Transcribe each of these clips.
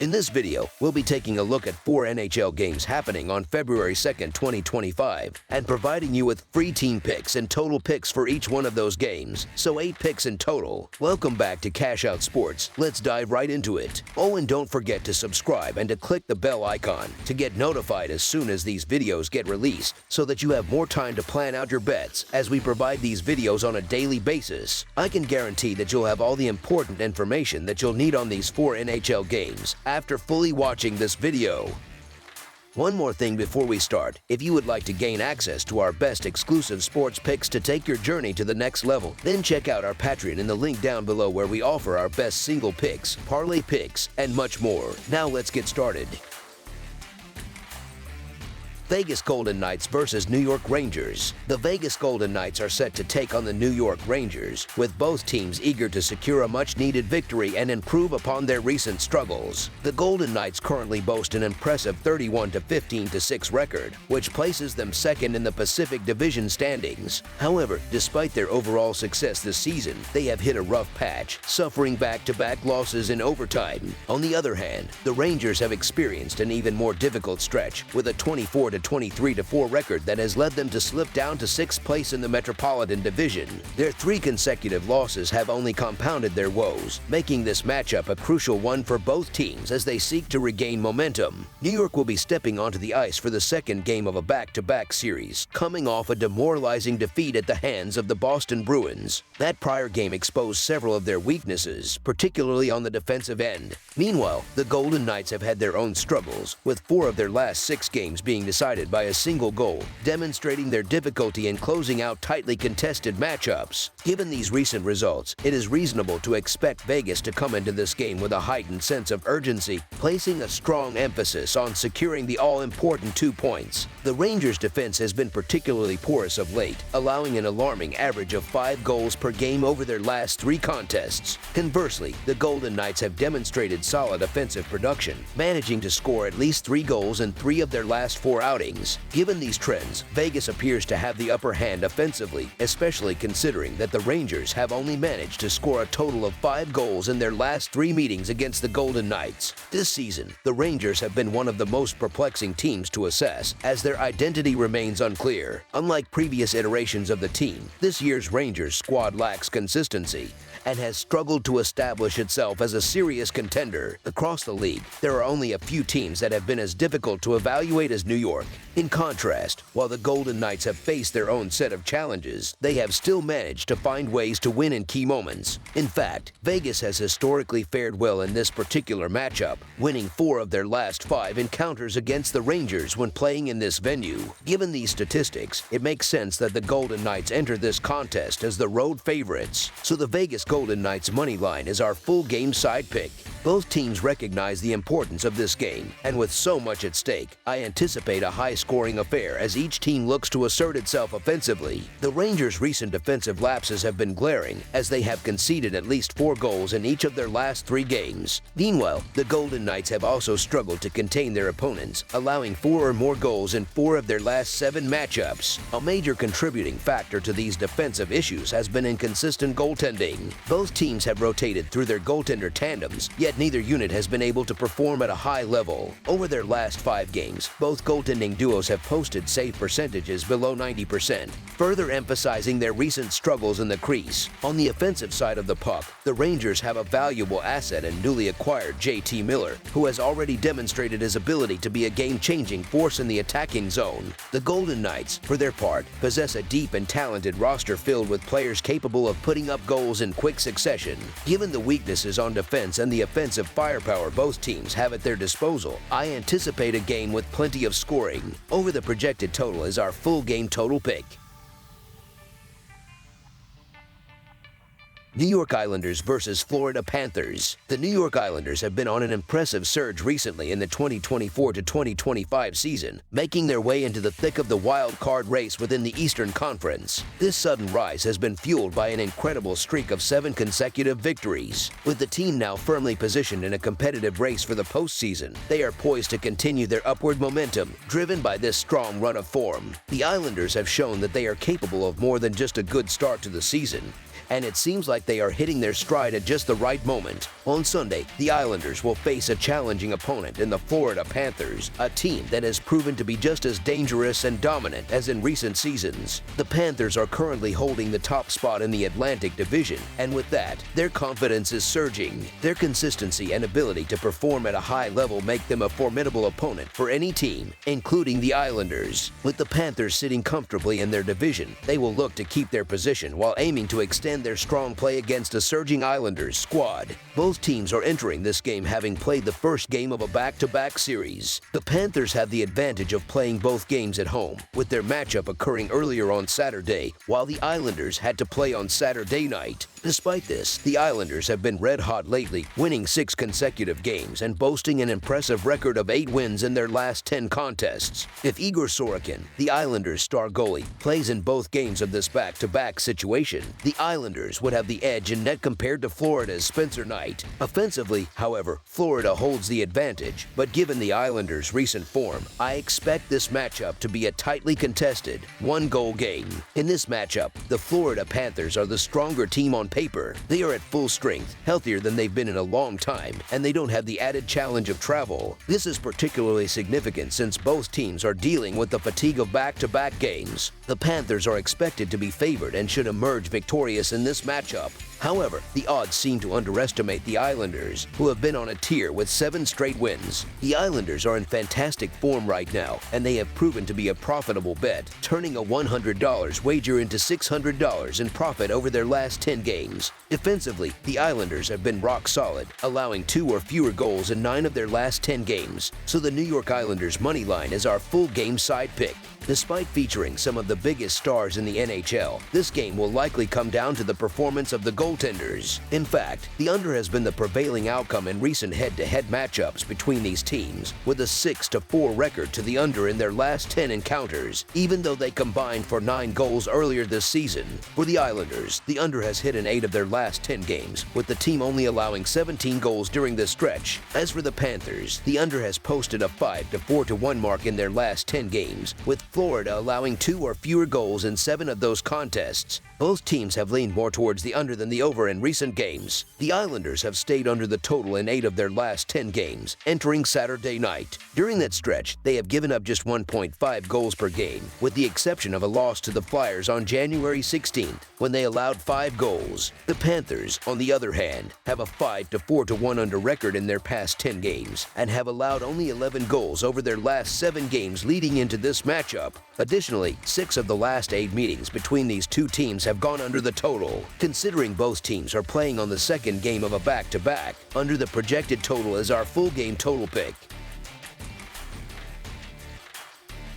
In this video, we'll be taking a look at 4 NHL games happening on February 2nd, 2025, and providing you with free team picks and total picks for each one of those games, so 8 picks in total. Welcome back to Cash Out Sports. Let's dive right into it. Oh, and don't forget to subscribe and to click the bell icon to get notified as soon as these videos get released, so that you have more time to plan out your bets as we provide these videos on a daily basis. I can guarantee that you'll have all the important information that you'll need on these 4 NHL games after fully watching this video. One more thing before we start. If you would like to gain access to our best exclusive sports picks to take your journey to the next level, then check out our Patreon in the link down below, where we offer our best single picks, parlay picks, and much more. Now let's get started. Vegas Golden Knights versus New York Rangers. The Vegas Golden Knights are set to take on the New York Rangers, with both teams eager to secure a much-needed victory and improve upon their recent struggles. The Golden Knights currently boast an impressive 31-15-6 record, which places them second in the Pacific Division standings. However, despite their overall success this season, they have hit a rough patch, suffering back-to-back losses in overtime. On the other hand, the Rangers have experienced an even more difficult stretch, with a 23-4 record that has led them to slip down to 6th place in the Metropolitan Division. Their 3 consecutive losses have only compounded their woes, making this matchup a crucial one for both teams as they seek to regain momentum. New York will be stepping onto the ice for the second game of a back-to-back series, coming off a demoralizing defeat at the hands of the Boston Bruins. That prior game exposed several of their weaknesses, particularly on the defensive end. Meanwhile, the Golden Knights have had their own struggles, with 4 of their last 6 games being decided by a single goal, demonstrating their difficulty in closing out tightly contested matchups. Given these recent results, it is reasonable to expect Vegas to come into this game with a heightened sense of urgency, placing a strong emphasis on securing the all-important 2 points. The Rangers' defense has been particularly porous of late, allowing an alarming average of 5 goals per game over their last 3 contests. Conversely, the Golden Knights have demonstrated solid offensive production, managing to score at least 3 goals in 3 of their last 4 outings. Given these trends, Vegas appears to have the upper hand offensively, especially considering that the Rangers have only managed to score a total of 5 goals in their last 3 meetings against the Golden Knights. This season, the Rangers have been one of the most perplexing teams to assess, as their identity remains unclear. Unlike previous iterations of the team, this year's Rangers squad lacks consistency and has struggled to establish itself as a serious contender. Across the league, there are only a few teams that have been as difficult to evaluate as New York. In contrast, while the Golden Knights have faced their own set of challenges, they have still managed to find ways to win in key moments. In fact, Vegas has historically fared well in this particular matchup, winning 4 of their last 5 encounters against the Rangers when playing in this venue. Given these statistics, it makes sense that the Golden Knights enter this contest as the road favorites. So the Vegas Golden Knights money line is our full game side pick. Both teams recognize the importance of this game, and with so much at stake, I anticipate a high-scoring affair as each team looks to assert itself offensively. The Rangers' recent defensive lapses have been glaring, as they have conceded at least 4 goals in each of their last 3 games. Meanwhile, the Golden Knights have also struggled to contain their opponents, allowing 4 or more goals in 4 of their last 7 matchups. A major contributing factor to these defensive issues has been inconsistent goaltending. Both teams have rotated through their goaltender tandems, yet neither unit has been able to perform at a high level. Over their last 5 games, both goaltending duos have posted save percentages below 90%, further emphasizing their recent struggles in the crease. On the offensive side of the puck, the Rangers have a valuable asset in newly acquired JT Miller, who has already demonstrated his ability to be a game-changing force in the attacking zone. The Golden Knights, for their part, possess a deep and talented roster filled with players capable of putting up goals in quick succession. Given the weaknesses on defense and the offensive firepower both teams have at their disposal, I anticipate a game with plenty of scoring. Over the projected total is our full game total pick. New York Islanders versus Florida Panthers. The New York Islanders have been on an impressive surge recently in the 2024-2025 season, making their way into the thick of the wild card race within the Eastern Conference. This sudden rise has been fueled by an incredible streak of 7 consecutive victories. With the team now firmly positioned in a competitive race for the postseason, they are poised to continue their upward momentum, driven by this strong run of form. The Islanders have shown that they are capable of more than just a good start to the season, and it seems like they are hitting their stride at just the right moment. On Sunday, the Islanders will face a challenging opponent in the Florida Panthers, a team that has proven to be just as dangerous and dominant as in recent seasons. The Panthers are currently holding the top spot in the Atlantic Division, and with that, their confidence is surging. Their consistency and ability to perform at a high level make them a formidable opponent for any team, including the Islanders. With the Panthers sitting comfortably in their division, they will look to keep their position while aiming to extend their strong play against a surging Islanders squad. Both teams are entering this game having played the first game of a back-to-back series. The Panthers have the advantage of playing both games at home, with their matchup occurring earlier on Saturday, while the Islanders had to play on Saturday night. Despite this, the Islanders have been red-hot lately, winning 6 consecutive games and boasting an impressive record of 8 wins in their last 10 contests. If Igor Sorokin, the Islanders' star goalie, plays in both games of this back-to-back situation, the Islanders would have the edge in net compared to Florida's Spencer Knight. Offensively, however, Florida holds the advantage, but given the Islanders' recent form, I expect this matchup to be a tightly contested, one-goal game. In this matchup, the Florida Panthers are the stronger team on paper. They are at full strength, healthier than they've been in a long time, and they don't have the added challenge of travel. This is particularly significant since both teams are dealing with the fatigue of back-to-back games. The Panthers are expected to be favored and should emerge victorious in this matchup. However, the odds seem to underestimate the Islanders, who have been on a tear with 7 straight wins. The Islanders are in fantastic form right now, and they have proven to be a profitable bet, turning a $100 wager into $600 in profit over their last 10 games. Defensively, the Islanders have been rock solid, allowing 2 or fewer goals in 9 of their last 10 games, so the New York Islanders money line is our full game side pick. Despite featuring some of the biggest stars in the NHL, this game will likely come down to the performance of the goaltenders. In fact, the under has been the prevailing outcome in recent head-to-head matchups between these teams, with a 6-4 record to the under in their last 10 encounters, even though they combined for 9 goals earlier this season. For the Islanders, the under has hit in 8 of their last 10 games, with the team only allowing 17 goals during this stretch. As for the Panthers, the under has posted a 5-4-1 mark in their last 10 games, with Florida allowing 2 or fewer goals in 7 of those contests. Both teams have leaned more towards the under than the over in recent games. The Islanders have stayed under the total in 8 of their last 10 games, entering Saturday night. During that stretch, they have given up just 1.5 goals per game, with the exception of a loss to the Flyers on January 16th, when they allowed 5 goals. The Panthers, on the other hand, have a 5-4-1 under record in their past 10 games, and have allowed only 11 goals over their last 7 games leading into this matchup. Additionally, 6 of the last 8 meetings between these two teams have gone under the total. Considering both teams are playing on the second game of a back-to-back, under the projected total is our full game total pick.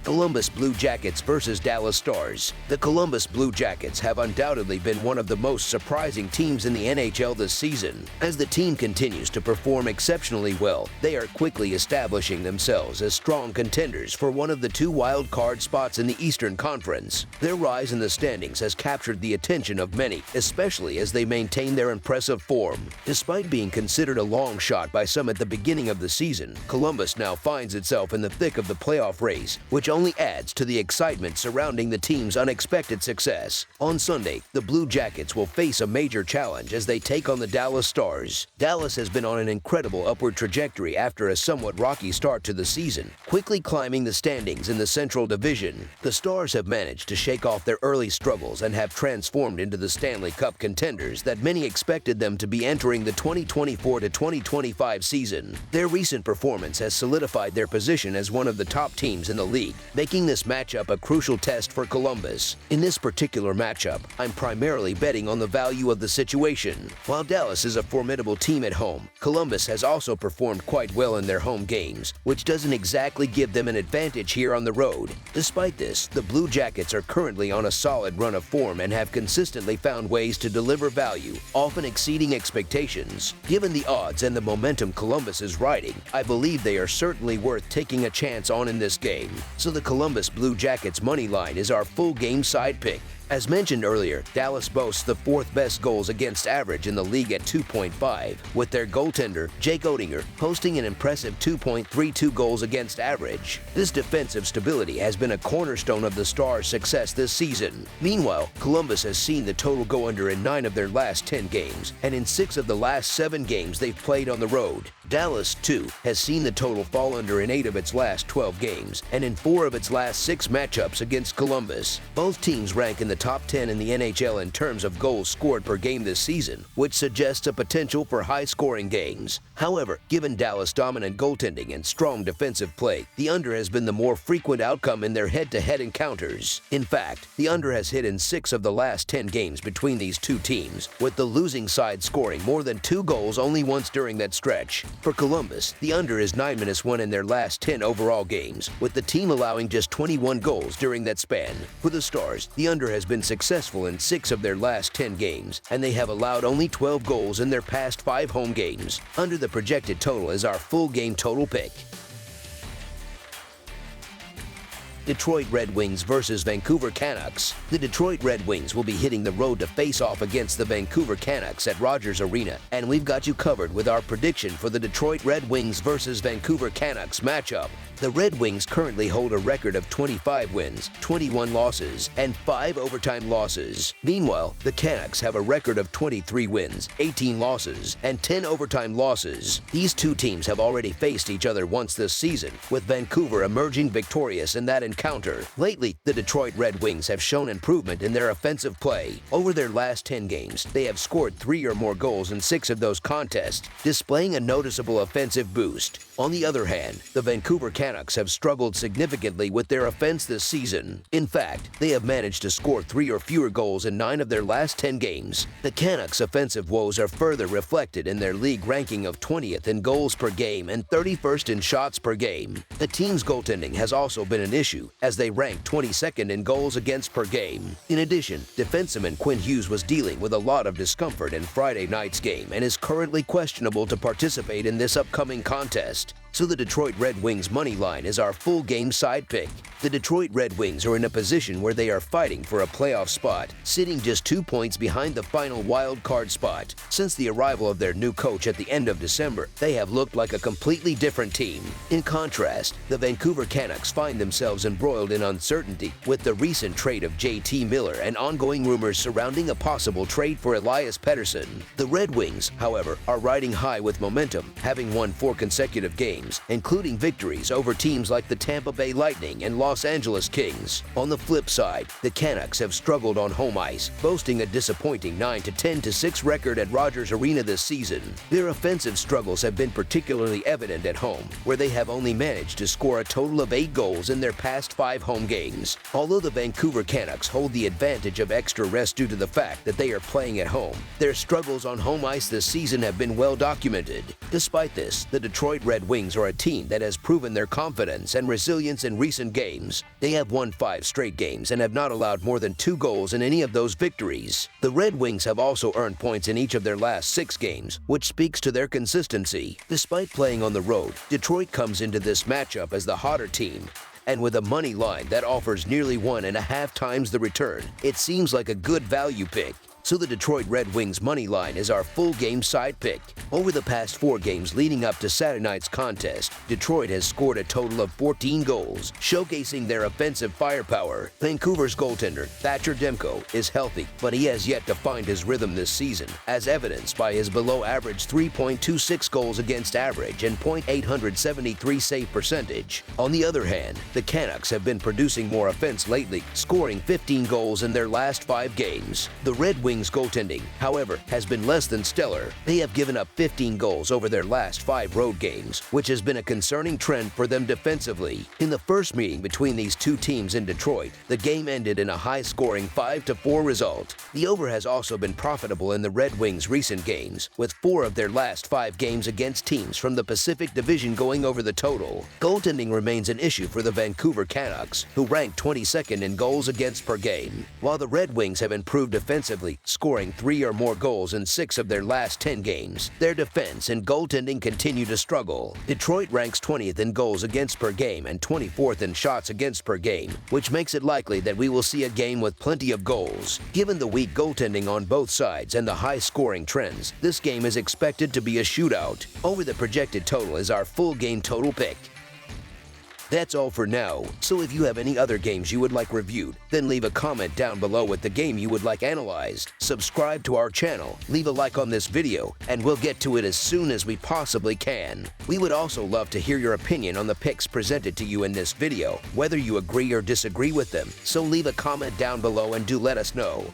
Columbus Blue Jackets versus Dallas Stars. The Columbus Blue Jackets have undoubtedly been one of the most surprising teams in the NHL this season. As the team continues to perform exceptionally well, they are quickly establishing themselves as strong contenders for one of the 2 wild card spots in the Eastern Conference. Their rise in the standings has captured the attention of many, especially as they maintain their impressive form. Despite being considered a long shot by some at the beginning of the season, Columbus now finds itself in the thick of the playoff race, which only adds to the excitement surrounding the team's unexpected success. On Sunday, the Blue Jackets will face a major challenge as they take on the Dallas Stars. Dallas has been on an incredible upward trajectory after a somewhat rocky start to the season, quickly climbing the standings in the Central Division. The Stars have managed to shake off their early struggles and have transformed into the Stanley Cup contenders that many expected them to be entering the 2024-2025 season. Their recent performance has solidified their position as one of the top teams in the league, making this matchup a crucial test for Columbus. In this particular matchup, I'm primarily betting on the value of the situation. While Dallas is a formidable team at home, Columbus has also performed quite well in their home games, which doesn't exactly give them an advantage here on the road. Despite this, the Blue Jackets are currently on a solid run of form and have consistently found ways to deliver value, often exceeding expectations. Given the odds and the momentum Columbus is riding, I believe they are certainly worth taking a chance on in this game. So the Columbus Blue Jackets money line is our full game side pick. As mentioned earlier, Dallas boasts the fourth best goals against average in the league at 2.5, with their goaltender, Jake Oettinger, posting an impressive 2.32 goals against average. This defensive stability has been a cornerstone of the Stars' success this season. Meanwhile, Columbus has seen the total go under in 9 of their last 10 games, and in 6 of the last 7 games they've played on the road. Dallas, too, has seen the total fall under in 8 of its last 12 games, and in 4 of its last 6 matchups against Columbus. Both teams rank in the top 10 in the NHL in terms of goals scored per game this season, which suggests a potential for high-scoring games. However, given Dallas' dominant goaltending and strong defensive play, the under has been the more frequent outcome in their head-to-head encounters. In fact, the under has hit in 6 of the last 10 games between these two teams, with the losing side scoring more than 2 goals only once during that stretch. For Columbus, the under is 9-1 in their last 10 overall games, with the team allowing just 21 goals during that span. For the Stars, the under has been successful in 6 of their last 10 games, and they have allowed only 12 goals in their past 5 home games. Under the projected total is our full game total pick. Detroit Red Wings versus Vancouver Canucks. The Detroit Red Wings will be hitting the road to face off against the Vancouver Canucks at Rogers Arena, and we've got you covered with our prediction for the Detroit Red Wings versus Vancouver Canucks matchup. The Red Wings currently hold a record of 25 wins, 21 losses, and 5 overtime losses. Meanwhile, the Canucks have a record of 23 wins, 18 losses, and 10 overtime losses. These two teams have already faced each other once this season, with Vancouver emerging victorious in that encounter. Lately, the Detroit Red Wings have shown improvement in their offensive play. Over their last 10 games, they have scored 3 or more goals in 6 of those contests, displaying a noticeable offensive boost. On the other hand, the Vancouver Canucks have struggled significantly with their offense this season. In fact, they have managed to score 3 or fewer goals in 9 of their last 10 games. The Canucks' offensive woes are further reflected in their league ranking of 20th in goals per game and 31st in shots per game. The team's goaltending has also been an issue, as they rank 22nd in goals against per game. In addition, defenseman Quinn Hughes was dealing with a lot of discomfort in Friday night's game and is currently questionable to participate in this upcoming contest. So the Detroit Red Wings money line is our full game side pick. The Detroit Red Wings are in a position where they are fighting for a playoff spot, sitting just 2 points behind the final wild card spot. Since the arrival of their new coach at the end of December, they have looked like a completely different team. In contrast, the Vancouver Canucks find themselves embroiled in uncertainty with the recent trade of JT Miller and ongoing rumors surrounding a possible trade for Elias Pettersson. The Red Wings, however, are riding high with momentum, having won 4 consecutive games, including victories over teams like the Tampa Bay Lightning and Los Angeles Kings. On the flip side, the Canucks have struggled on home ice, boasting a disappointing 9-10-6 record at Rogers Arena this season. Their offensive struggles have been particularly evident at home, where they have only managed to score a total of 8 goals in their past 5 home games. Although the Vancouver Canucks hold the advantage of extra rest due to the fact that they are playing at home, their struggles on home ice this season have been well documented. Despite this, the Detroit Red Wings are a team that has proven their confidence and resilience in recent games. They have won 5 straight games and have not allowed more than 2 goals in any of those victories. The Red Wings have also earned points in each of their last 6 games, which speaks to their consistency. Despite playing on the road, Detroit comes into this matchup as the hotter team, and with a money line that offers nearly 1.5 times the return, it seems like a good value pick. So the Detroit Red Wings money line is our full game side pick. Over the past 4 games leading up to Saturday night's contest, Detroit has scored a total of 14 goals, showcasing their offensive firepower. Vancouver's goaltender, Thatcher Demko, is healthy, but he has yet to find his rhythm this season, as evidenced by his below-average 3.26 goals against average and .873 save percentage. On the other hand, the Canucks have been producing more offense lately, scoring 15 goals in their last 5 games. The Red Wings goaltending, however, has been less than stellar. They have given up 15 goals over their last 5 road games, which has been a concerning trend for them defensively. In the first meeting between these two teams in Detroit, the game ended in a high-scoring 5-4 result. The over has also been profitable in the Red Wings' recent games, with 4 of their last 5 games against teams from the Pacific Division going over the total. Goaltending remains an issue for the Vancouver Canucks, who rank 22nd in goals against per game. While the Red Wings have improved offensively, scoring 3 or more goals in 6 of their last 10 games. Their defense and goaltending continue to struggle. Detroit ranks 20th in goals against per game and 24th in shots against per game, which makes it likely that we will see a game with plenty of goals. Given the weak goaltending on both sides and the high scoring trends, this game is expected to be a shootout. Over the projected total is our full game total pick. That's all for now, so if you have any other games you would like reviewed, then leave a comment down below with the game you would like analyzed. Subscribe to our channel, leave a like on this video, and we'll get to it as soon as we possibly can. We would also love to hear your opinion on the picks presented to you in this video, whether you agree or disagree with them, so leave a comment down below and do let us know.